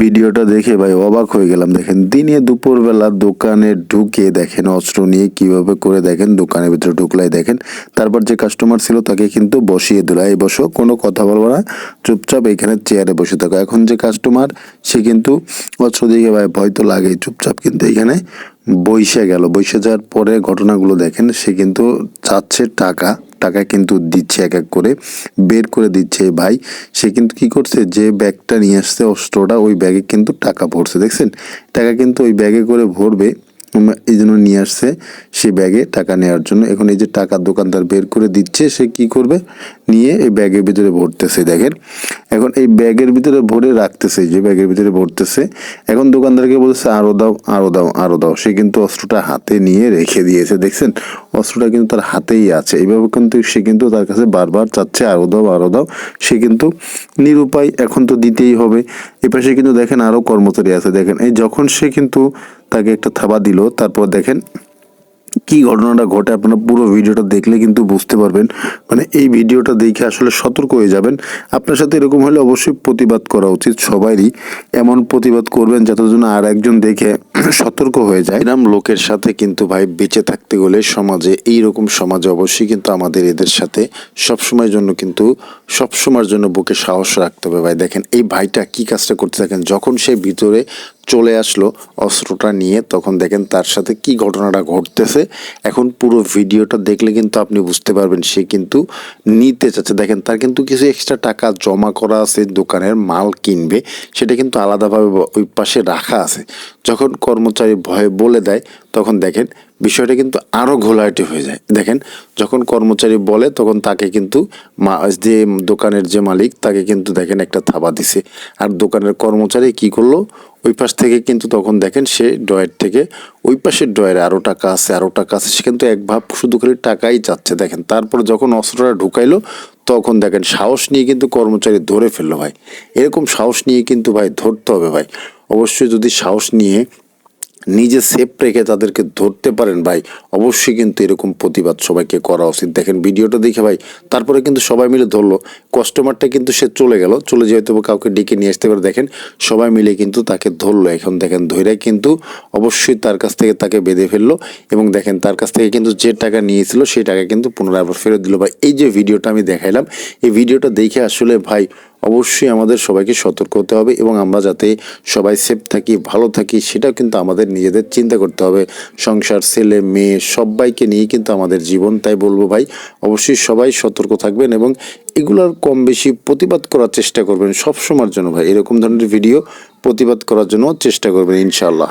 ভিডিওটা দেখে ভাই অবাক হয়ে গেলাম। দেখেন দিনে দুপুরবেলা দোকানে ঢুকে দেখেন অস্ত্র নিয়ে কিভাবে করে দেখেন দোকানের ভিতরে ঢুকলাই দেখেন। তারপর যে কাস্টমার ছিল তাকে কিন্তু বসিয়ে দিল, এই বসো, কোনো কথা বলবো না, চুপচাপ এখানে চেয়ারে বসে থাকো। এখন যে কাস্টমার সে কিন্তু অস্ত্র দিকে ভাই ভয় তো লাগেই, চুপচাপ কিন্তু এখানে বইসে গেল। বইসে যাওয়ার পরে ঘটনাগুলো দেখেন, সে কিন্তু চাচ্ছে টাকা, টাকা কিন্তু দিচ্ছে এক এক করে বের করে দিচ্ছে ভাই। সে কিন্তু কি করছে, যে ব্যাগটা নিয়ে আসছে অস্ত্রটা, ওই ব্যাগে কিন্তু টাকা ভরছে, দেখছেন? টাকা কিন্তু ওই ব্যাগে করে ভরবে, এই জন্য নিয়ে আসছে সে ব্যাগে টাকা নেওয়ার জন্য। এখন এই যে টাকার দোকানদার বের করে দিচ্ছে, সে কি করবে, নিয়ে এই ব্যাগের ভিতরে ভরতেছে দেখেন। এখন এই ব্যাগের ভিতরে ভরে রাখতেছে, যে ব্যাগের ভিতরে ভরতেছে। এখন দোকানদারকে বলছে আরো দাও, আরো দাও, আরো দাও। সে কিন্তু অস্ত্রটা হাতে নিয়ে রেখে দিয়েছে, দেখছেন? অস্ত্রটা কিন্তু তার হাতেই আছে। এইভাবে কিন্তু সে কিন্তু তার কাছে বারবার চাচ্ছে আরো দাও, আরো দাও। সে কিন্তু নিরুপায়, এখন তো দিতেই হবে। এপাশে কিন্তু দেখেন আরো কর্মচারী আছে, দেখেন এই যখন সে কিন্তু তাকে একটা থাবা দিল, তারপর দেখেন কি ঘটনাটা ঘটে। আপনারা পুরো ভিডিওটা দেখলে কিন্তু বুঝতে পারবেন, মানে এই ভিডিওটা দেখে আসলে সতর্ক হয়ে যাবেন। আপনার সাথে এরকম হলে অবশ্যই প্রতিবাদ করা উচিত সবারই। এমন প্রতিবাদ করবেন যাতে জন্য আর একজন দেখে সতর্ক হয়ে যায়। এরকম লোকের সাথে কিন্তু ভাই বেঁচে থাকতে হলে সমাজে, এইরকম সমাজে অবশ্যই কিন্তু আমাদের এদের সাথে সবসময়ের জন্য কিন্তু সবসময়ের জন্য বুকে সাহস রাখতে হবে ভাই। দেখেন এই ভাইটা কি কাজটা করতে থাকেন, যখন সে ভিতরে চলে আসলো অস্ত্রটা নিয়ে, তখন দেখেন তার সাথে কি ঘটনাটা ঘটতেছে। এখন পুরো ভিডিওটা দেখলে কিন্তু আপনি বুঝতে পারবেন সে কিন্তু নিতে চাচ্ছে। দেখেন তার কিন্তু কিছু এক্সট্রা টাকা জমা করা আছে, দোকানের মাল কিনবে, সেটা কিন্তু আলাদাভাবে ওই পাশে রাখা আছে। যখন কর্মচারী ভয়ে বলে দেয়, তখন দেখেন বিষয়টা কিন্তু আরও ঘোলাটে হয়ে যায়। দেখেন যখন কর্মচারী বলে, তখন তাকে কিন্তু যে দোকানের যে মালিক, তাকে কিন্তু দেখেন একটা থাবা দিছে। আর দোকানের কর্মচারী কি করলো, ওই পাশ থেকে কিন্তু তখন দেখেন সে ড্রয়ের থেকে ওই পাশের ড্রয়ারে আরও টাকা আছে, আরও টাকা আছে। সে কিন্তু এক ভাব শুধু খালি টাকাই চাচ্ছে। দেখেন তারপর যখন অস্ত্রটা ঢুকাইলো, তখন দেখেন সাহস নিয়ে কিন্তু কর্মচারী ধরে ফেললো ভাই। এরকম সাহস নিয়ে কিন্তু ভাই ধরতে হবে ভাই। অবশ্যই যদি সাহস নিয়ে নিজে সেফ রেখে তাদেরকে ধরতে পারেন ভাই, অবশ্যই কিন্তু এরকম প্রতিবাদ সবাইকে করা উচিত। দেখেন ভিডিওটা দেখে ভাই, তারপরে কিন্তু সবাই মিলে ধরলো। কাস্টমারটা কিন্তু সে চলে গেল, চলে যেতে কাউকে ডেকে নিয়ে আসতে পারে। দেখেন সবাই মিলে কিন্তু তাকে ধরলো। এখন দেখেন ধরে কিন্তু অবশ্যই তার কাছ থেকে তাকে বেঁধে ফেললো, এবং দেখেন তার কাছ থেকে কিন্তু যে টাকা নিয়েছিল সেই টাকা কিন্তু পুনরায় আবার ফেরত দিল ভাই। এই যে ভিডিওটা আমি দেখাইলাম, এই ভিডিওটা দেখে আসলে ভাই অবশ্যই আমাদের সবাইকে সতর্ক হতে হবে, এবং আমরা যাতে সবাই সেফ থাকি, ভালো থাকি, সেটাও কিন্তু আমাদের নিজেদের চিন্তা করতে হবে। সংসার, ছেলে মেয়ে সবাইকে নিয়ে কিন্তু আমাদের জীবন। তাই বলবো ভাই, অবশ্যই সবাই সতর্ক থাকবেন এবং এগুলোর কম বেশি প্রতিবাদ করার চেষ্টা করবেন সব সময়ের জন্য ভাই। এরকম ধরনের ভিডিও প্রতিবাদ করার জন্য চেষ্টা করবেন ইনশাআল্লাহ।